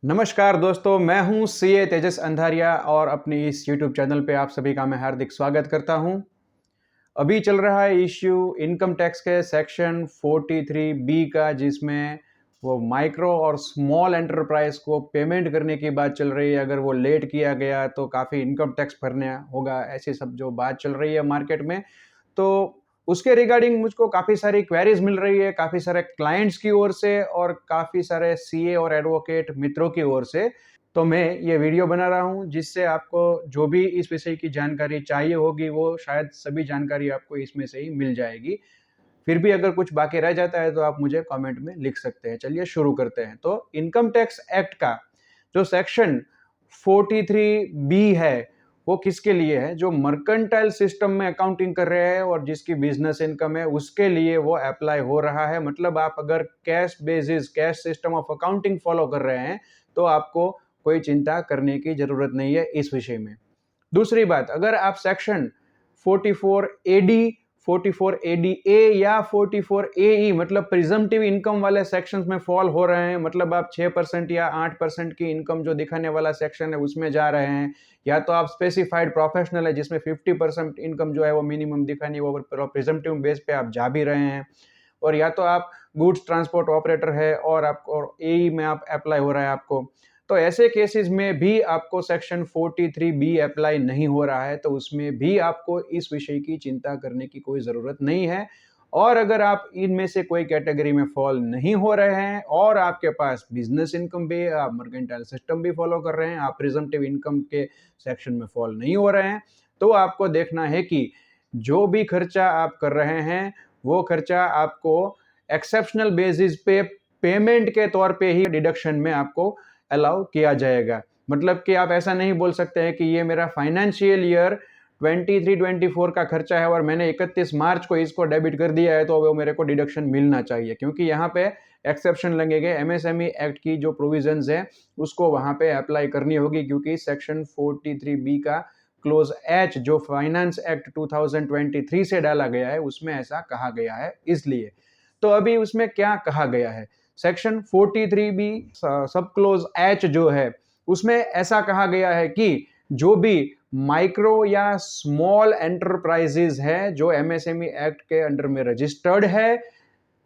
नमस्कार दोस्तों, मैं हूं सीए तेजस अंधारिया और अपने इस यूट्यूब चैनल पे आप सभी का मैं हार्दिक स्वागत करता हूं। अभी चल रहा है इश्यू इनकम टैक्स के सेक्शन 43 बी का, जिसमें वो माइक्रो और स्मॉल एंटरप्राइज को पेमेंट करने की बात चल रही है। अगर वो लेट किया गया तो काफ़ी इनकम टैक्स भरना होगा, ऐसी सब जो बात चल रही है मार्केट में। तो उसके रिगार्डिंग मुझको काफ़ी सारी क्वेरीज मिल रही है, काफ़ी सारे क्लाइंट्स की ओर से और काफ़ी सारे सीए और एडवोकेट मित्रों की ओर से। तो मैं ये वीडियो बना रहा हूँ, जिससे आपको जो भी इस विषय की जानकारी चाहिए होगी वो शायद सभी जानकारी आपको इसमें से ही मिल जाएगी। फिर भी अगर कुछ बाकी रह जाता है तो आप मुझे कमेंट में लिख सकते हैं। चलिए शुरू करते हैं। तो इनकम टैक्स एक्ट का जो सेक्शन 43 बी है वो किसके लिए है? जो मर्केंटाइल सिस्टम में अकाउंटिंग कर रहे हैं और जिसकी बिजनेस इनकम है उसके लिए वो अप्लाई हो रहा है। मतलब आप अगर cash basis cash system of accounting follow कर रहे हैं तो आपको कोई चिंता करने की जरूरत नहीं है इस विषय में। दूसरी बात, अगर आप सेक्शन 44 एडी 44 एडी ए या 44 एई मतलब प्रिजम्पटिव इनकम वाले सेक्शंस में फॉल हो रहे हैं, मतलब आप 6% या 8% की इनकम जो दिखाने वाला सेक्शन है उसमें जा रहे हैं, या तो आप स्पेसिफाइड प्रोफेशनल है जिसमें 50% इनकम जो है वो मिनिमम दिखानी है, वो प्रिजम्पटिव बेस पे आप जा भी रहे हैं, और या तो आप गुड्स ट्रांसपोर्ट ऑपरेटर है और आपको एई में आप अप्लाई हो रहा है आपको, तो ऐसे केसेस में भी आपको सेक्शन 43 बी अप्लाई नहीं हो रहा है, तो उसमें भी आपको इस विषय की चिंता करने की कोई ज़रूरत नहीं है। और अगर आप इनमें से कोई कैटेगरी में फॉल नहीं हो रहे हैं और आपके पास बिजनेस इनकम भी है, आप मर्केंटाइल सिस्टम भी फॉलो कर रहे हैं, आप प्रिजम्पटिव इनकम के सेक्शन में फॉल नहीं हो रहे हैं, तो आपको देखना है कि जो भी खर्चा आप कर रहे हैं वो खर्चा आपको एक्सेप्शनल बेसिस पे पेमेंट के तौर पे ही डिडक्शन में आपको अलाउ किया जाएगा। मतलब कि आप ऐसा नहीं बोल सकते हैं कि ये मेरा फाइनेंशियल ईयर 23-24 का खर्चा है और मैंने 31 मार्च को इसको डेबिट कर दिया है तो वो मेरे को डिडक्शन मिलना चाहिए, क्योंकि यहाँ पे एक्सेप्शन लगेंगे। एमएसएमई एक्ट की जो प्रोविजंस है उसको वहाँ पे अप्लाई करनी होगी, क्योंकि सेक्शन 43 बी का क्लोज एच जो फाइनेंस एक्ट 2023 से डाला गया है उसमें ऐसा कहा गया है। इसलिए तो अभी उसमें क्या कहा गया है, सेक्शन 43 बी सब क्लोज एच जो है उसमें ऐसा कहा गया है कि जो भी माइक्रो या स्मॉल एंटरप्राइजेज है जो एमएसएमई एक्ट के अंडर में रजिस्टर्ड है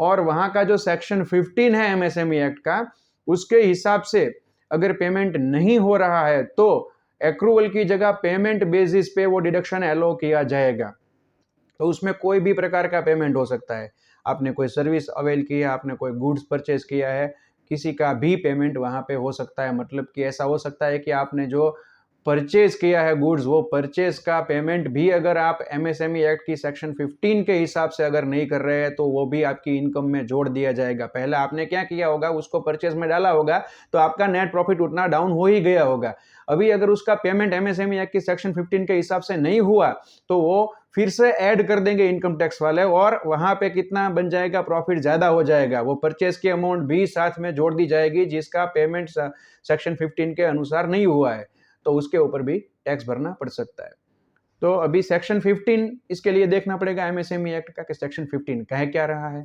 और वहां का जो सेक्शन 15 है एमएसएमई एक्ट का, उसके हिसाब से अगर पेमेंट नहीं हो रहा है तो एक्रूवल की जगह पेमेंट बेसिस पे वो डिडक्शन एलो किया जाएगा। तो उसमें कोई भी प्रकार का पेमेंट हो सकता है। आपने कोई सर्विस अवेल किया, आपने कोई गुड्स परचेज किया है, किसी का भी पेमेंट वहाँ पे हो सकता है। मतलब कि ऐसा हो सकता है कि आपने जो परचेज किया है गुड्स, वो परचेज का पेमेंट भी अगर आप एमएसएमई एक्ट की सेक्शन 15 के हिसाब से अगर नहीं कर रहे हैं तो वो भी आपकी इनकम में जोड़ दिया जाएगा। पहले आपने क्या किया होगा, उसको परचेज में डाला होगा तो आपका नेट प्रॉफिट उतना डाउन हो ही गया होगा। अभी अगर उसका पेमेंट एमएसएमई एक्ट की सेक्शन 15 के हिसाब से नहीं हुआ तो वो फिर से ऐड कर देंगे इनकम टैक्स वाले, और वहां पे कितना बन जाएगा, प्रॉफिट ज्यादा हो जाएगा। वो परचेज की अमाउंट भी साथ में जोड़ दी जाएगी जिसका पेमेंट सेक्शन 15 के अनुसार नहीं हुआ है, तो उसके ऊपर भी टैक्स भरना पड़ सकता है। तो अभी सेक्शन 15 इसके लिए देखना पड़ेगा एमएसएमई एक्ट का कि सेक्शन 15 कह क्या रहा है।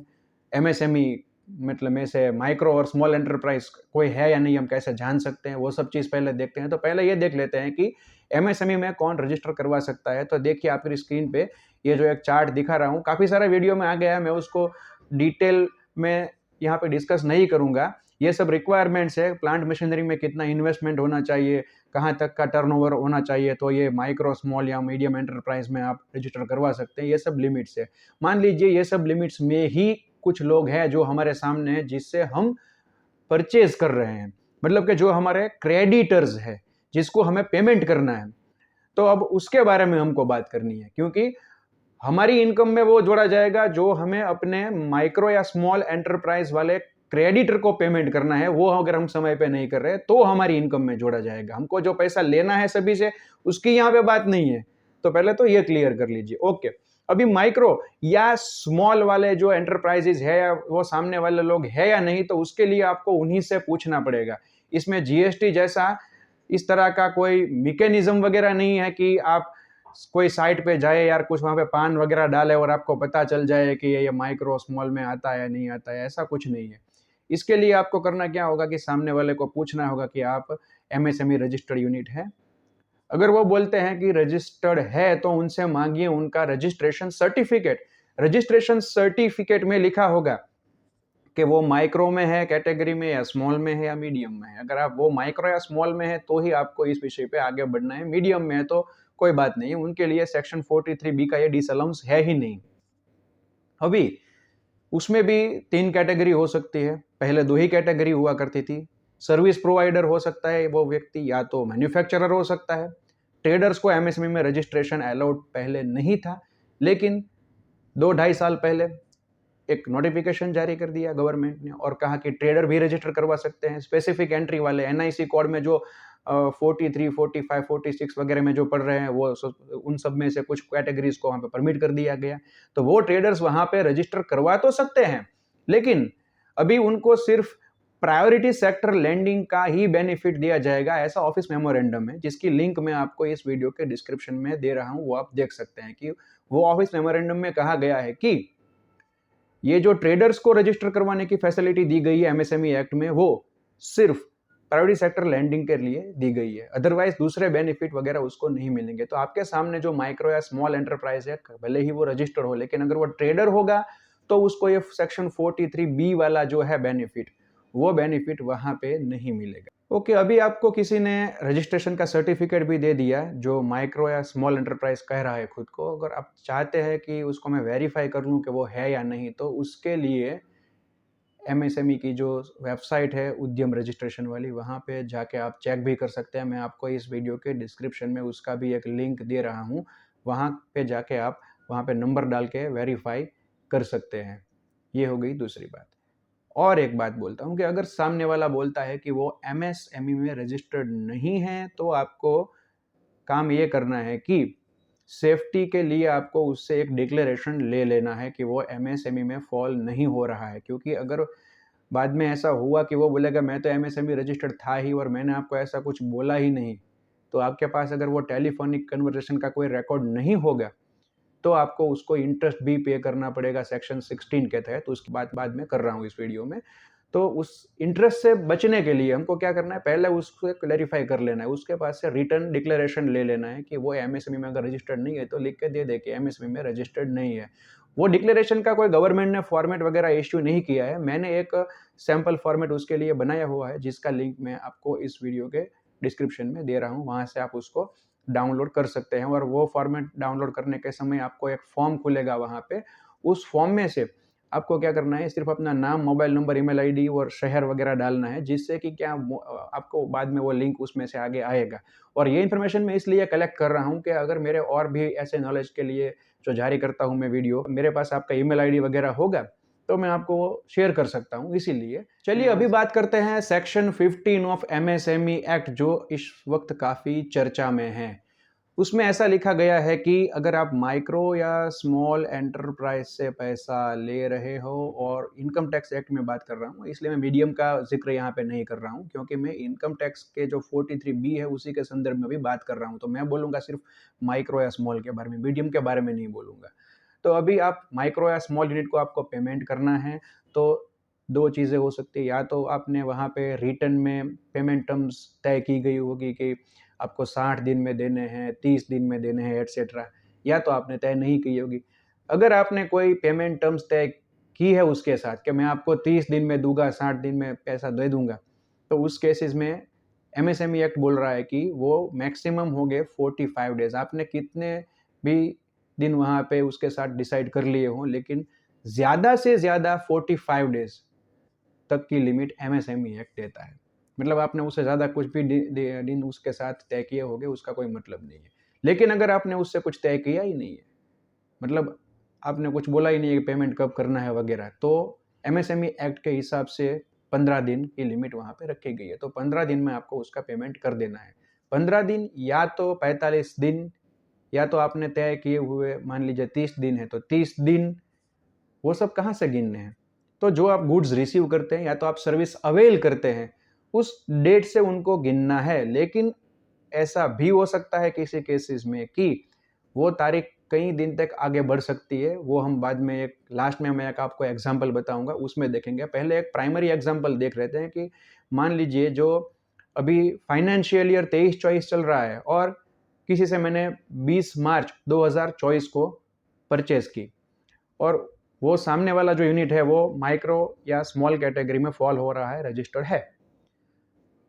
एमएसएमई मतलब में से माइक्रो और स्मॉल एंटरप्राइज कोई है या नहीं, हम कैसे जान सकते हैं, वो सब चीज पहले देखते हैं। तो पहले ये देख लेते हैं कि एमएसएमई में कौन रजिस्टर करवा सकता है। तो देखिए आपकी स्क्रीन पे ये जो एक चार्ट दिखा रहा हूँ, काफी सारा वीडियो में आ गया है, मैं उसको डिटेल में यहाँ पे डिस्कस नहीं करूंगा। ये सब रिक्वायरमेंट्स है, प्लांट मशीनरी में कितना इन्वेस्टमेंट होना चाहिए, कहाँ तक का टर्नओवर होना चाहिए, तो ये माइक्रो स्मॉल या मीडियम एंटरप्राइज में आप रजिस्टर करवा सकते हैं। ये सब लिमिट्स है। मान लीजिए ये सब लिमिट्स में ही कुछ लोग हैं जो हमारे सामने हैं जिससे हम परचेज कर रहे हैं, मतलब कि जो हमारे क्रेडिटर्स है जिसको हमें पेमेंट करना है। तो अब उसके बारे में हमको बात करनी है, क्योंकि हमारी इनकम में वो जोड़ा जाएगा जो हमें अपने माइक्रो या स्मॉल एंटरप्राइज वाले क्रेडिटर को पेमेंट करना है। वो अगर हम समय पे नहीं कर रहे तो हमारी इनकम में जोड़ा जाएगा। हमको जो पैसा लेना है सभी से उसकी यहाँ पे बात नहीं है। तो पहले तो ये क्लियर कर लीजिए। ओके, अभी माइक्रो या स्मॉल वाले जो एंटरप्राइजेज है या वो सामने वाले लोग है या नहीं, तो उसके लिए आपको उन्हीं से पूछना पड़ेगा। इसमें जीएसटी जैसा इस तरह का कोई मैकेनिज्म वगैरह नहीं है कि आप कोई साइट पे जाए यार, कुछ वहां पे पान वगैरह डाले और आपको पता चल जाए कि ये माइक्रो स्मॉल में आता है या नहीं आता है, ऐसा कुछ नहीं है। इसके लिए आपको करना क्या होगा कि सामने वाले को पूछना होगा कि आप एमएसएमई रजिस्टर्ड यूनिट है। अगर वो बोलते हैं कि रजिस्टर्ड है तो उनसे मांगिए उनका रजिस्ट्रेशन सर्टिफिकेट। रजिस्ट्रेशन सर्टिफिकेट में लिखा होगा कि वो माइक्रो में है कैटेगरी में, या स्मॉल में है, या मीडियम में है। अगर आप वो माइक्रो या स्मॉल में है तो ही आपको इस विषय पे आगे बढ़ना है। मीडियम में है तो कोई बात नहीं है, उनके लिए सेक्शन 43B का ये डिसअलाउंस है ही नहीं। अभी उसमें भी 3 कैटेगरी हो सकती है, पहले 2 ही कैटेगरी हुआ करती थी। सर्विस प्रोवाइडर हो सकता है वो व्यक्ति, या तो मैन्युफैक्चरर हो सकता है। ट्रेडर्स को एमएसएमई में रजिस्ट्रेशन अलाउड पहले नहीं था, लेकिन 2-2.5 साल पहले एक नोटिफिकेशन जारी कर दिया गवर्नमेंट ने और कहा कि ट्रेडर भी रजिस्टर करवा सकते हैं। स्पेसिफिक एंट्री वाले एनआईसी कोड में जो 43, 45, 46 वगैरह में जो पढ़ रहे हैं वो उन सब में से कुछ कैटेगरीज को वहाँ पे परमिट कर दिया गया। तो वो ट्रेडर्स वहाँ पे रजिस्टर करवा तो सकते हैं, लेकिन अभी उनको सिर्फ प्रायोरिटी सेक्टर लैंडिंग का ही बेनिफिट दिया जाएगा, ऐसा ऑफिस मेमोरेंडम है, जिसकी लिंक मैं आपको इस वीडियो के डिस्क्रिप्शन में दे रहा हूँ। वो आप देख सकते हैं कि वो ऑफिस मेमोरेंडम में कहा गया है कि ये जो ट्रेडर्स को रजिस्टर करवाने की फैसिलिटी दी गई है एमएसएमई एक्ट में, वो सिर्फ प्रायोरिटी सेक्टर लैंडिंग के लिए दी गई है। अदरवाइज दूसरे बेनिफिट वगैरह उसको नहीं मिलेंगे। तो आपके सामने जो माइक्रो या स्मॉल एंटरप्राइज है, भले ही वो रजिस्टर हो, लेकिन अगर वो ट्रेडर होगा तो उसको ये सेक्शन 43B वाला जो है बेनिफिट, वो बेनिफिट वहां पे नहीं मिलेगा। ओके, अभी आपको किसी ने रजिस्ट्रेशन का सर्टिफिकेट भी दे दिया जो माइक्रो या स्मॉल एंटरप्राइज कह रहा है खुद को। अगर आप चाहते हैं कि उसको मैं वेरीफाई कर लूँ कि वो है या नहीं, तो उसके लिए एमएसएमई की जो वेबसाइट है उद्यम रजिस्ट्रेशन वाली, वहाँ पे जाके आप चेक भी कर सकते हैं। मैं आपको इस वीडियो के डिस्क्रिप्शन में उसका भी एक लिंक दे रहा हूँ। वहाँ पे जाके आप वहाँ पे नंबर डाल के वेरीफाई कर सकते हैं। ये हो गई दूसरी बात। और एक बात बोलता हूँ कि अगर सामने वाला बोलता है कि वो एमएसएमई में रजिस्टर्ड नहीं है, तो आपको काम ये करना है कि सेफ्टी के लिए आपको उससे एक डिक्लेरेशन ले लेना है कि वो एमएसएमई में फॉल नहीं हो रहा है। क्योंकि अगर बाद में ऐसा हुआ कि वो बोलेगा मैं तो एमएसएमई रजिस्टर्ड था ही और मैंने आपको ऐसा कुछ बोला ही नहीं, तो आपके पास अगर वो टेलीफोनिक कन्वर्सेशन का कोई रिकॉर्ड नहीं होगा, तो आपको उसको इंटरेस्ट भी पे करना पड़ेगा सेक्शन 16 के तहत। तो उसकी बात बाद में कर रहा हूँ इस वीडियो में। तो उस इंटरेस्ट से बचने के लिए हमको क्या करना है, पहले उसको क्लैरिफाई कर लेना है, उसके पास से रिटर्न डिक्लेरेशन ले लेना है कि वो एमएसएमई में अगर रजिस्टर्ड नहीं है तो लिख के दे दे कि एमएसएमई में रजिस्टर्ड नहीं है। वो डिक्लेरेशन का कोई गवर्नमेंट ने फॉर्मेट वगैरह इश्यू नहीं किया है, मैंने एक सैम्पल फॉर्मेट उसके लिए बनाया हुआ है, जिसका लिंक मैं आपको इस वीडियो के डिस्क्रिप्शन में दे रहा हूँ। वहाँ से आप उसको डाउनलोड कर सकते हैं और वो फॉर्मेट डाउनलोड करने के समय आपको एक फॉर्म खुलेगा वहाँ पे। उस फॉर्म में से आपको क्या करना है, सिर्फ अपना नाम, मोबाइल नंबर, ईमेल आईडी और शहर वगैरह डालना है, जिससे कि क्या आपको बाद में वो लिंक उसमें से आगे आएगा। और ये इन्फॉर्मेशन मैं इसलिए कलेक्ट कर रहा हूँ कि अगर मेरे और भी ऐसे नॉलेज के लिए जो जारी करता हूँ मैं वीडियो, मेरे पास आपका ईमेल आईडी वगैरह होगा तो मैं आपको शेयर कर सकता हूँ, इसीलिए। चलिए अभी बात करते हैं सेक्शन 15 ऑफ एमएसएमई एक्ट, जो इस वक्त काफ़ी चर्चा में है। उसमें ऐसा लिखा गया है कि अगर आप माइक्रो या स्मॉल एंटरप्राइज से पैसा ले रहे हो, और इनकम टैक्स एक्ट में बात कर रहा हूँ, इसलिए मैं मीडियम का जिक्र यहाँ पे नहीं कर रहा हूँ, क्योंकि मैं इनकम टैक्स के जो 43B है उसी के संदर्भ में भी बात कर रहा हूँ। तो मैं बोलूँगा सिर्फ माइक्रो या स्मॉल के बारे में, मीडियम के बारे में नहीं बोलूँगा। तो अभी आप माइक्रो या स्मॉल यूनिट को आपको पेमेंट करना है, तो 2 चीज़ें हो सकती है। या तो आपने वहाँ पे रिटर्न में पेमेंट टर्म्स तय की गई होगी कि आपको 60 दिन में देने हैं, 30 दिन में देने हैं, एटसेट्रा, या तो आपने तय नहीं की होगी। अगर आपने कोई पेमेंट टर्म्स तय की है उसके साथ कि मैं आपको 30 दिन में दूंगा, 60 दिन में पैसा दे दूंगा, तो उस केसेस में एमएसएमई एक्ट बोल रहा है कि वो मैक्सिमम हो गए 45 डेज। आपने कितने भी दिन वहाँ पे उसके साथ डिसाइड कर लिए हों, लेकिन ज़्यादा से ज़्यादा 45 डेज तक की लिमिट एमएसएमई एक्ट देता है। मतलब आपने उससे ज़्यादा कुछ भी दिन उसके साथ तय किए होंगे, उसका कोई मतलब नहीं है। लेकिन अगर आपने उससे कुछ तय किया ही नहीं है, मतलब आपने कुछ बोला ही नहीं है कि पेमेंट कब करना है वगैरह, तो एमएसएमई एक्ट के हिसाब से 15 दिन की लिमिट वहाँ पे रखी गई है। तो 15 दिन में आपको उसका पेमेंट कर देना है। 15 दिन या तो 45 दिन, या तो आपने तय किए हुए मान लीजिए 30 दिन है तो 30 दिन। वो सब कहाँ से गिनने हैं? तो जो आप गुड्स रिसीव करते हैं या तो आप सर्विस अवेल करते हैं, उस डेट से उनको गिनना है। लेकिन ऐसा भी हो सकता है किसी केसेस में कि वो तारीख कई दिन तक आगे बढ़ सकती है, वो हम बाद में एक लास्ट में मैं एक आपको एग्जांपल बताऊंगा, उसमें देखेंगे। पहले एक प्राइमरी एग्जांपल देख लेते हैं कि मान लीजिए जो अभी फाइनेंशियल ईयर 23-24 चल रहा है और किसी से मैंने 20 मार्च 2024 को परचेज की और वो सामने वाला जो यूनिट है वो माइक्रो या स्मॉल कैटेगरी में फॉल हो रहा है, रजिस्टर्ड है।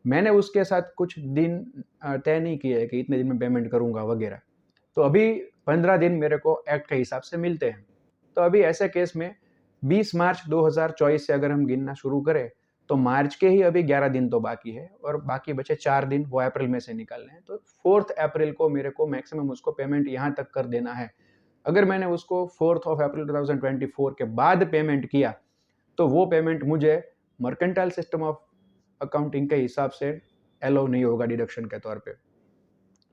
मैंने उसके साथ कुछ दिन तय नहीं किए है कि इतने दिन में पेमेंट करूंगा वगैरह, तो अभी 15 दिन मेरे को एक्ट के हिसाब से मिलते हैं। तो अभी ऐसे केस में 20 मार्च 2024 से अगर हम गिनना शुरू करें तो मार्च के ही अभी 11 दिन तो बाकी है और बाकी बचे 4 दिन वो अप्रैल में से निकालने हैं। तो 4 अप्रैल को मेरे को मैक्सिमम उसको पेमेंट यहाँ तक कर देना है। अगर मैंने उसको 4 अप्रैल 2024 के बाद पेमेंट किया तो वो पेमेंट मुझे मर्केंटाइल सिस्टम ऑफ अकाउंटिंग के हिसाब से अलाउ नहीं होगा डिडक्शन के तौर पे,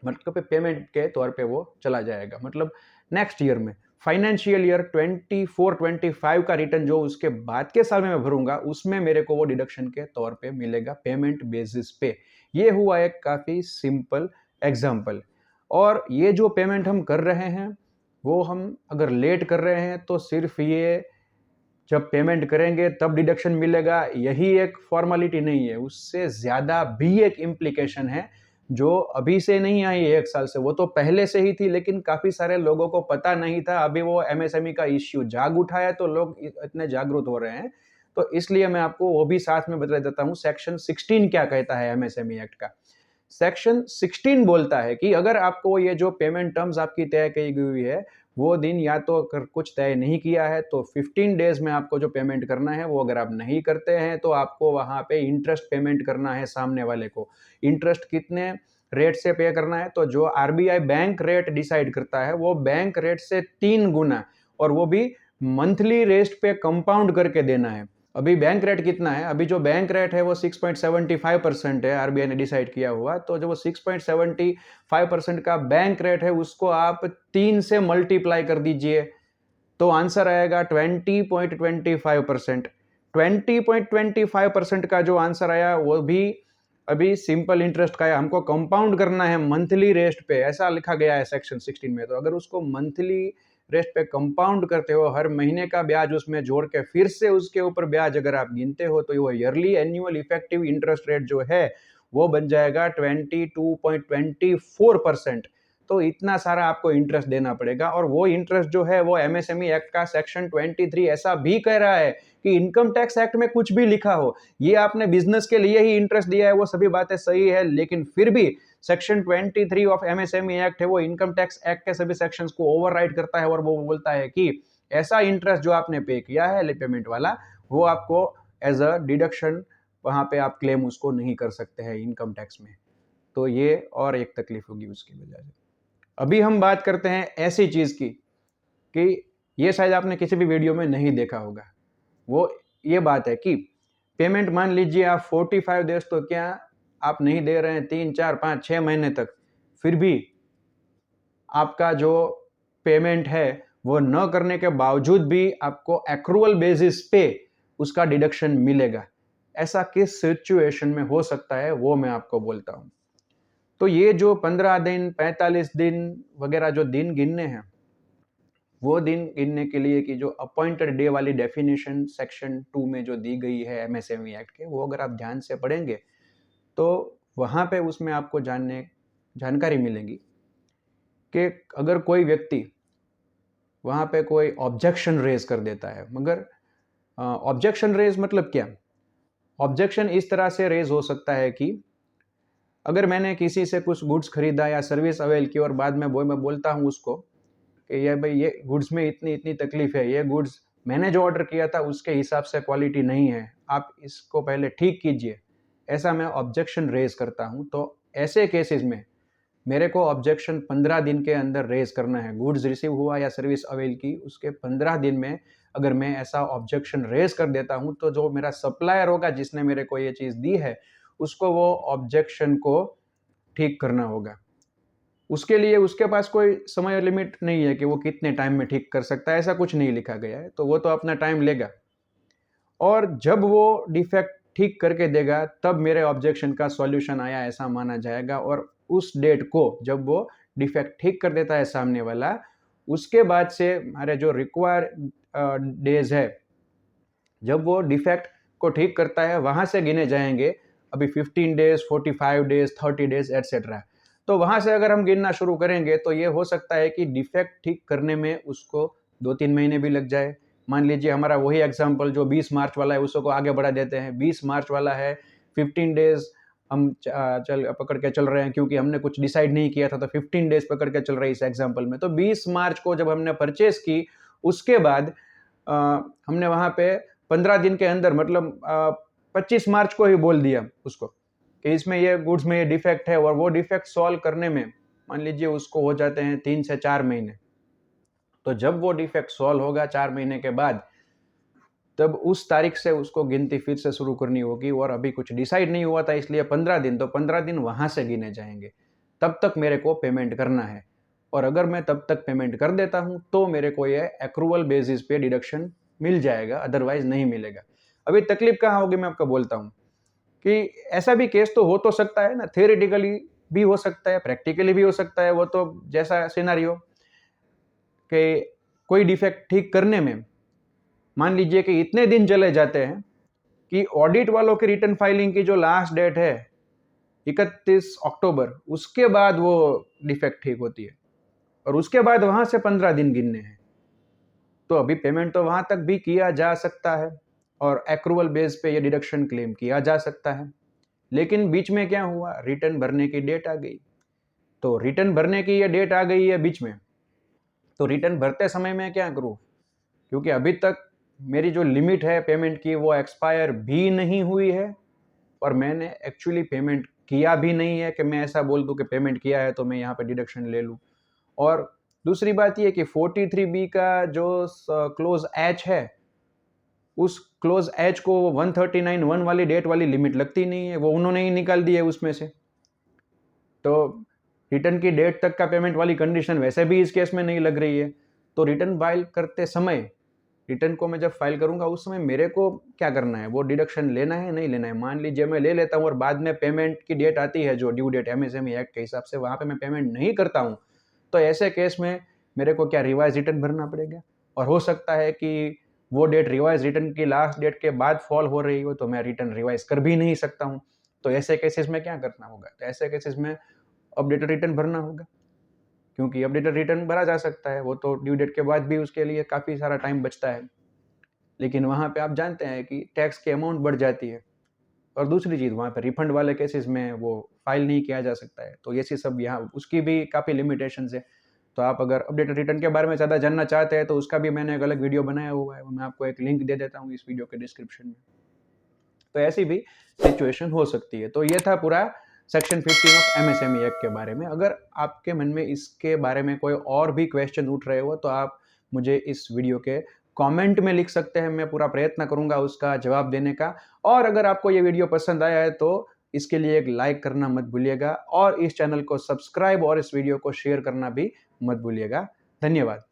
मतलब पेमेंट के तौर पे वो चला जाएगा। मतलब नेक्स्ट ईयर में फाइनेंशियल ईयर 24-25 का रिटर्न जो उसके बाद के साल में मैं भरूंगा उसमें मेरे को वो डिडक्शन के तौर पे मिलेगा पेमेंट बेसिस पे। ये हुआ एक काफी सिंपल एग्जांपल। और ये जो पेमेंट हम कर रहे हैं वो हम अगर लेट कर रहे हैं तो सिर्फ ये जब पेमेंट करेंगे तब डिडक्शन मिलेगा, यही एक फॉर्मेलिटी नहीं है, उससे ज्यादा भी एक इम्प्लीकेशन है जो अभी से नहीं आई है 1 साल से, वो तो पहले से ही थी लेकिन काफी सारे लोगों को पता नहीं था। अभी वो एमएसएमई का इश्यू जाग उठा है तो लोग इतने जागरूक हो रहे हैं, तो इसलिए मैं आपको वो भी साथ में बता देता हूँ सेक्शन 16 क्या कहता है एमएसएमई एक्ट का। सेक्शन 16 बोलता है कि अगर आपको ये जो पेमेंट टर्म्स आपकी तय की गई है वो दिन या तो अगर कुछ तय नहीं किया है तो 15 डेज में आपको जो पेमेंट करना है वो अगर आप नहीं करते हैं तो आपको वहां पे इंटरेस्ट पेमेंट करना है सामने वाले को। इंटरेस्ट कितने रेट से पे करना है, तो जो आरबीआई बैंक रेट डिसाइड करता है वो बैंक रेट से 3 गुना, और वो भी मंथली रेट पे कंपाउंड करके देना है। अभी बैंक रेट कितना है, अभी जो बैंक रेट है वो 6.75% है, आरबीआई ने डिसाइड किया हुआ। तो जो वो 6.75% का बैंक रेट है उसको आप 3 से मल्टीप्लाई कर दीजिए तो आंसर आएगा 20.25%। 20.25% का जो आंसर आया वो भी अभी सिंपल इंटरेस्ट का है, हमको कंपाउंड करना है मंथली रेट पे, ऐसा लिखा गया है सेक्शन 16 में। तो अगर उसको मंथली रेट पे कंपाउंड करते हो, हर महीने का ब्याज उसमें जोड़ के फिर से उसके ऊपर ब्याज अगर आप गिनते हो तो वो yearly annual effective interest rate जो है वो बन जाएगा 22.24%। तो इतना सारा आपको इंटरेस्ट देना पड़ेगा। और वो इंटरेस्ट जो है वो एमएसएमई एक्ट का सेक्शन 23 ऐसा भी कह रहा है कि इनकम टैक्स एक्ट में कुछ भी लिखा हो, ये आपने बिजनेस के लिए ही इंटरेस्ट दिया है, वो सभी बातें सही है, लेकिन फिर भी सेक्शन 23 ऑफ एमएसएमई एक्ट है वो इनकम टैक्स एक्ट के सभी सेक्शंस को ओवरराइड करता है और वो बोलता है कि ऐसा इंटरेस्ट जो आपने पे किया है पेमेंट वाला वो आपको एज अ डिडक्शन वहां पे आप क्लेम उसको नहीं कर सकते हैं इनकम टैक्स में। तो ये और एक तकलीफ होगी उसकी वजह से। अभी हम बात करते हैं ऐसी चीज की कि ये शायद आपने किसी भी वीडियो में नहीं देखा होगा। वो ये बात है कि पेमेंट मान लीजिए आप 45 डेज तो क्या आप नहीं दे रहे हैं, 3, 4, 5, 6 महीने तक, फिर भी आपका जो पेमेंट है वो न करने के बावजूद भी आपको एक्रूअल बेसिस पे उसका डिडक्शन मिलेगा। ऐसा किस सिचुएशन में हो सकता है वो मैं आपको बोलता हूं। तो ये जो 15 दिन 45 दिन वगैरह जो दिन गिनने हैं, वो दिन गिनने के लिए कि जो अपॉइंटेड डे वाली डेफिनेशन सेक्शन 2 में जो दी गई है एमएसएमई एक्ट के, वो अगर आप ध्यान से पढ़ेंगे तो वहां पे उसमें आपको जानकारी मिलेगी कि अगर कोई व्यक्ति वहां पे कोई ऑब्जेक्शन रेज कर देता है, मगर ऑब्जेक्शन रेज मतलब क्या, ऑब्जेक्शन इस तरह से रेज हो सकता है कि अगर मैंने किसी से कुछ गुड्स खरीदा या सर्विस अवेल की और बाद में मैं बोलता हूँ उसको कि ये भाई ये गुड्स में इतनी इतनी तकलीफ है, ये गुड्स मैंने जो ऑर्डर किया था उसके हिसाब से क्वालिटी नहीं है, आप इसको पहले ठीक कीजिए, ऐसा मैं ऑब्जेक्शन रेज करता हूँ। तो ऐसे केसेस में मेरे को ऑब्जेक्शन 15 दिन के अंदर रेज करना है। गुड्स रिसीव हुआ या सर्विस अवेल की उसके 15 दिन में अगर मैं ऐसा ऑब्जेक्शन रेज कर देता हूँ तो जो मेरा सप्लायर होगा जिसने मेरे को ये चीज़ दी है उसको वो ऑब्जेक्शन को ठीक करना होगा। उसके लिए उसके पास कोई समय लिमिट नहीं है कि वो कितने टाइम में ठीक कर सकता है, ऐसा कुछ नहीं लिखा गया है, तो वो तो अपना टाइम लेगा। और जब वो डिफेक्ट ठीक करके देगा तब मेरे ऑब्जेक्शन का सॉल्यूशन आया ऐसा माना जाएगा। और उस डेट को जब वो डिफेक्ट ठीक कर देता है सामने वाला, उसके बाद से हमारे जो रिक्वायर डेज है, जब वो डिफेक्ट को ठीक करता है वहाँ से गिने जाएंगे। अभी 15 डेज, 45 डेज, 30 डेज एटसेट्रा। तो वहाँ से अगर हम गिनना शुरू करेंगे तो ये हो सकता है कि डिफेक्ट ठीक करने में उसको 2-3 महीने भी लग जाए। मान लीजिए हमारा वही एग्जाम्पल जो 20 मार्च वाला है उसको आगे बढ़ा देते हैं। 20 मार्च वाला है, 15 डेज हम पकड़ के चल रहे हैं क्योंकि हमने कुछ डिसाइड नहीं किया था, तो 15 डेज पकड़ के चल रहे हैं इस एग्जाम्पल में। तो 20 मार्च को जब हमने परचेज की, उसके बाद हमने वहाँ पे 15 दिन के अंदर, मतलब 25 मार्च को ही बोल दिया उसको कि इसमें ये गुड्स में ये डिफेक्ट है, और वो डिफेक्ट सॉल्व करने में मान लीजिए उसको हो जाते हैं 3 से 4 महीने। तो जब वो डिफेक्ट सॉल्व होगा 4 महीने के बाद, तब उस तारीख से उसको गिनती फिर से शुरू करनी होगी। और अभी कुछ डिसाइड नहीं हुआ था इसलिए 15 दिन, तो 15 दिन वहाँ से गिने जाएंगे। तब तक मेरे को पेमेंट करना है, और अगर मैं तब तक पेमेंट कर देता हूँ तो मेरे को ये एक्रूवल बेसिस पे डिडक्शन मिल जाएगा, अदरवाइज नहीं मिलेगा। अभी तकलीफ कहाँ होगी मैं आपको बोलता हूँ कि ऐसा भी केस तो हो तो सकता है ना, थियोरेटिकली भी हो सकता है, प्रैक्टिकली भी हो सकता है। वो तो जैसा सिनेरियो कि कोई डिफेक्ट ठीक करने में मान लीजिए कि इतने दिन चले जाते हैं कि ऑडिट वालों की रिटर्न फाइलिंग की जो लास्ट डेट है 31 अक्टूबर, उसके बाद वो डिफेक्ट ठीक होती है, और उसके बाद वहां से 15 दिन गिनने हैं। तो अभी पेमेंट तो वहां तक भी किया जा सकता है, और एक्रूवल बेस पे ये डिडक्शन क्लेम किया जा सकता है। लेकिन बीच में क्या हुआ, रिटर्न भरने की डेट आ गई। तो रिटर्न भरने की ये डेट आ गई है बीच में, तो रिटर्न भरते समय मैं क्या करूँ, क्योंकि अभी तक मेरी जो लिमिट है पेमेंट की वो एक्सपायर भी नहीं हुई है, और मैंने एक्चुअली पेमेंट किया भी नहीं है कि मैं ऐसा बोल दूं कि पेमेंट किया है तो मैं यहाँ पे डिडक्शन ले लूँ। और दूसरी बात ये कि 43B का जो क्लोज एच है, उस क्लोज एच को 139(1) वाली डेट वाली लिमिट लगती नहीं है, वो उन्होंने ही निकाल दी है उसमें से। तो रिटर्न की डेट तक का पेमेंट वाली कंडीशन वैसे भी इस केस में नहीं लग रही है। तो रिटर्न फाइल करते समय, रिटर्न को मैं जब फाइल करूंगा उस समय मेरे को क्या करना है, वो डिडक्शन लेना है नहीं लेना है। मान लीजिए मैं ले लेता हूँ और बाद में पेमेंट की डेट आती है जो ड्यू डेट एमएसएमई एक्ट के हिसाब से, वहां पे मैं पेमेंट नहीं करता हूँ, तो ऐसे केस में मेरे को क्या रिवाइज रिटर्न भरना पड़ेगा। और हो सकता है कि वो डेट रिवाइज रिटर्न की लास्ट डेट के बाद फॉल हो रही हो, तो मैं रिटर्न रिवाइज कर भी नहीं सकता हूँ। तो ऐसे केसेस में क्या करना होगा, तो ऐसे केसेस में अपडेटेड रिटर्न भरना होगा, क्योंकि अपडेटेड रिटर्न भरा जा सकता है, वो तो ड्यू डेट के बाद भी उसके लिए काफ़ी सारा टाइम बचता है। लेकिन वहाँ पे आप जानते हैं कि टैक्स की अमाउंट बढ़ जाती है, और दूसरी चीज़ वहाँ पे रिफंड वाले केसेस में वो फाइल नहीं किया जा सकता है। तो ऐसी सब यहाँ उसकी भी काफ़ी लिमिटेशंस है। तो आप अगर अपडेटेड रिटर्न के बारे में ज़्यादा जानना चाहते हैं तो उसका भी मैंने एक अलग वीडियो बनाया हुआ है, मैं आपको एक लिंक दे देता हूँ इस वीडियो के डिस्क्रिप्शन में। तो ऐसी भी सिचुएशन हो सकती है। तो ये था पूरा सेक्शन 15 ऑफ एमएसएमई एक्ट के बारे में। अगर आपके मन में इसके बारे में कोई और भी क्वेश्चन उठ रहे हो तो आप मुझे इस वीडियो के कमेंट में लिख सकते हैं, मैं पूरा प्रयत्न करूंगा उसका जवाब देने का। और अगर आपको ये वीडियो पसंद आया है तो इसके लिए एक लाइक करना मत भूलिएगा, और इस चैनल को सब्सक्राइब और इस वीडियो को शेयर करना भी मत भूलिएगा। धन्यवाद।